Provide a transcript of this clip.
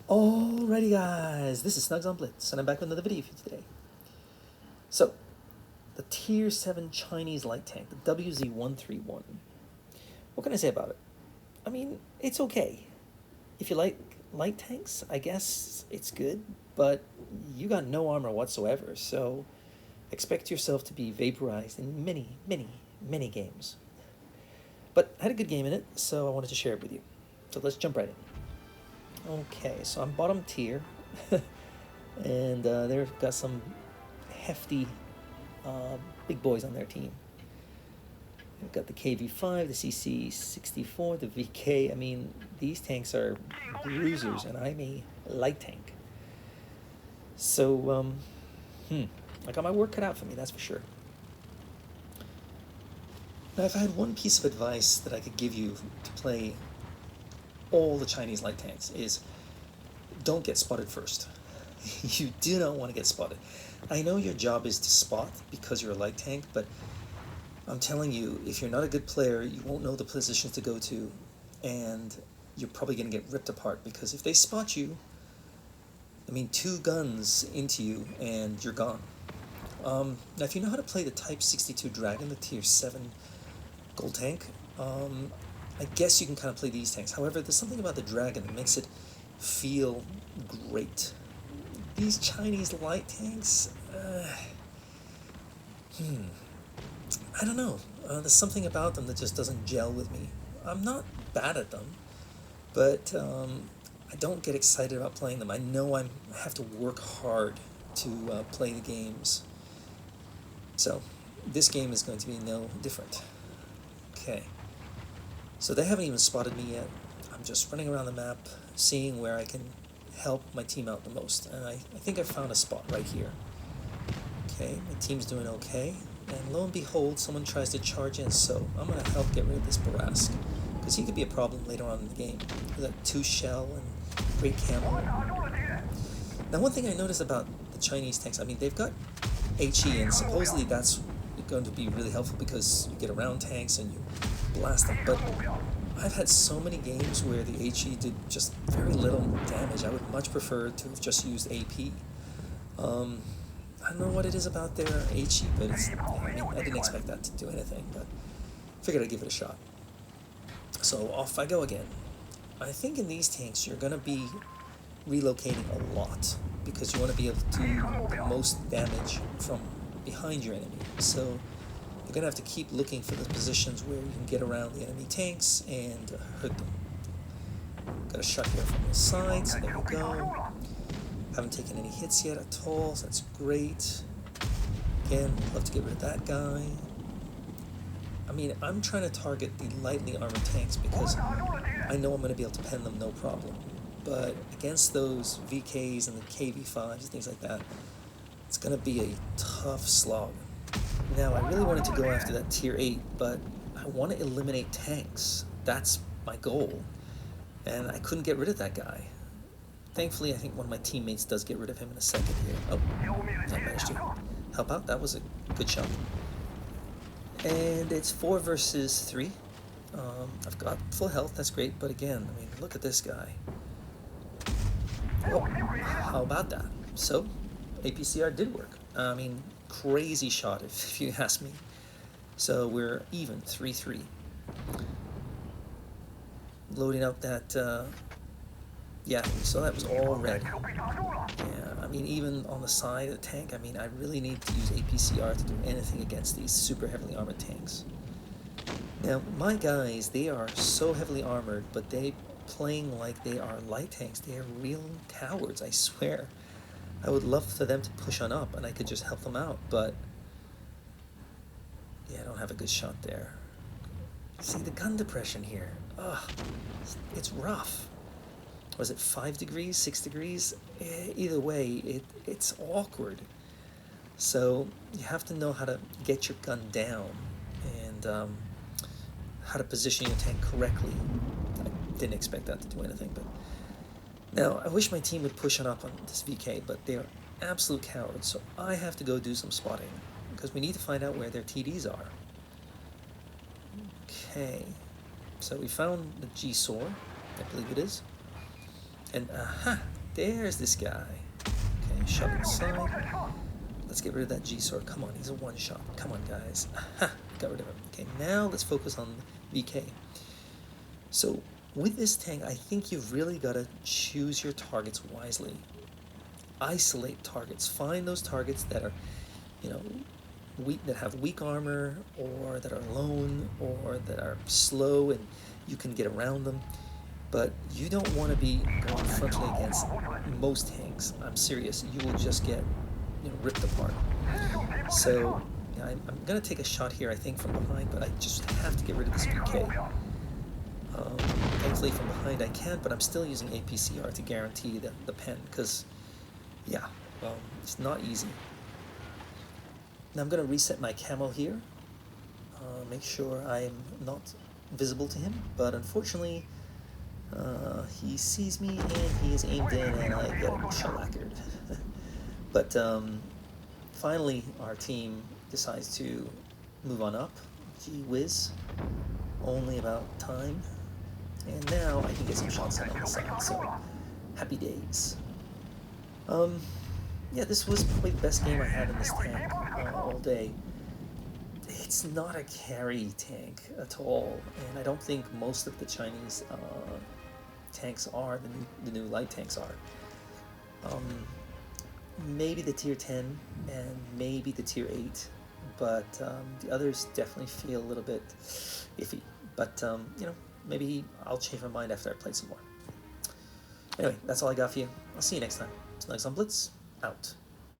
Alrighty guys, this is Snugs on Blitz, and I'm back with another video for you today. So, the Tier 7 Chinese light tank, the WZ-131. What can I say about it? I mean, it's okay. If you like light tanks, I guess it's good, but you got no armor whatsoever, so expect yourself to be vaporized in many games. But I had a good game in it, so I wanted to share it with you. So let's jump right in. Okay, so I'm bottom tier, and they've got some hefty big boys on their team. We've got the KV-5, the CC-64, the VK. I mean, these tanks are bruisers, and I'm a light tank. So, I got my work cut out for me, that's for sure. Now, if I had one piece of advice that I could give you to play all the Chinese light tanks is don't get spotted first. You do not want to get spotted. I know your job is to spot because you're a light tank, but I'm telling you, if you're not a good player, you won't know the positions to go to, and you're probably going to get ripped apart because if they spot you, I mean, 2 guns into you and you're gone. Now, if you know how to play the Type 62 Dragon, the Tier 7 gold tank, I guess you can kind of play these tanks. However, there's something about the Dragon that makes it feel great. These Chinese light tanks, I don't know. There's something about them that just doesn't gel with me. I'm not bad at them, but I don't get excited about playing them. I know I have to work hard to play the games. So this game is going to be no different. Okay. So they haven't even spotted me yet. I'm just running around the map, seeing where I can help my team out the most. And I think I found a spot right here. Okay, my team's doing okay. And lo and behold, someone tries to charge in, so I'm going to help get rid of this Barask. Because he could be a problem later on in the game. With that 2 shell and great camo. Now, one thing I noticed about the Chinese tanks, I mean, they've got HE, and supposedly that's going to be really helpful because you get around tanks and you blast them, but I've had so many games where the HE did just very little damage. I would much prefer to have just used AP. I don't know what it is about their HE, but I didn't expect that to do anything, but figured I'd give it a shot. So off I go again. I think in these tanks you're going to be relocating a lot because you want to be able to do the most damage from behind your enemy. So you're going to have to keep looking for the positions where you can get around the enemy tanks and hurt them. Got a shot here from the side, so there we go. Haven't taken any hits yet at all, so that's great. Again, love to get rid of that guy. I mean, I'm trying to target the lightly armored tanks because I know I'm going to be able to pen them no problem. But against those VKs and the KV-5s and things like that, it's going to be a tough slog. Now, I really wanted to go after that Tier 8, but I want to eliminate tanks. That's my goal. And I couldn't get rid of that guy. Thankfully, I think one of my teammates does get rid of him in a second here. Oh, I managed to help out. That was a good shot. And it's 4 versus 3. I've got full health, that's great, but again, I mean, look at this guy. Oh, how about that? So, APCR did work. I mean, crazy shot if you ask me. So we're even, 3-3. Loading up that, yeah, so that was all red. Yeah, I mean, even on the side of the tank, I mean, I really need to use APCR to do anything against these super heavily armored tanks. Now, my guys, they are so heavily armored, but they playing like they are light tanks. They are real cowards, I swear. I would love for them to push on up and I could just help them out, but yeah, I don't have a good shot there. See the gun depression here. Ugh, it's rough. Was it 5 degrees, 6 degrees? Either way, it's awkward. So you have to know how to get your gun down and how to position your tank correctly. I didn't expect that to do anything, but now I wish my team would push on up on this VK, but they are absolute cowards, so I have to go do some spotting because we need to find out where their TDs are. Okay, so we found the G-Sword, I believe it is. And aha, there's this guy. Okay, shove it aside. Let's get rid of that G-sword. Come on, he's a one-shot. Come on, guys. Aha, got rid of him. Okay, now let's focus on VK. So with this tank, I think you've really got to choose your targets wisely. Isolate targets. Find those targets that are, you know, weak, that have weak armor, or that are alone, or that are slow and you can get around them. But you don't want to be going frontally against most tanks. I'm serious. You will just get, you know, ripped apart. So yeah, I'm going to take a shot here, I think, from behind, but I just have to get rid of this VK. Thankfully from behind I can, but I'm still using APCR to guarantee the pen, because, yeah, it's not easy. Now I'm going to reset my camo here, make sure I'm not visible to him, but unfortunately he sees me and he is aimed in and I get him shellackered. But finally our team decides to move on up. Gee whiz, only about time. And now I can get some shots in on the side, so happy days. Yeah, this was probably the best game I had in this tank all day. It's not a carry tank at all, and I don't think most of the Chinese tanks are, the new light tanks are. Maybe the tier 10 and maybe the tier 8, but the others definitely feel a little bit iffy. But, you know, maybe I'll change my mind after I play some more. Anyway, that's all I got for you. I'll see you next time. Snugs on Blitz, out.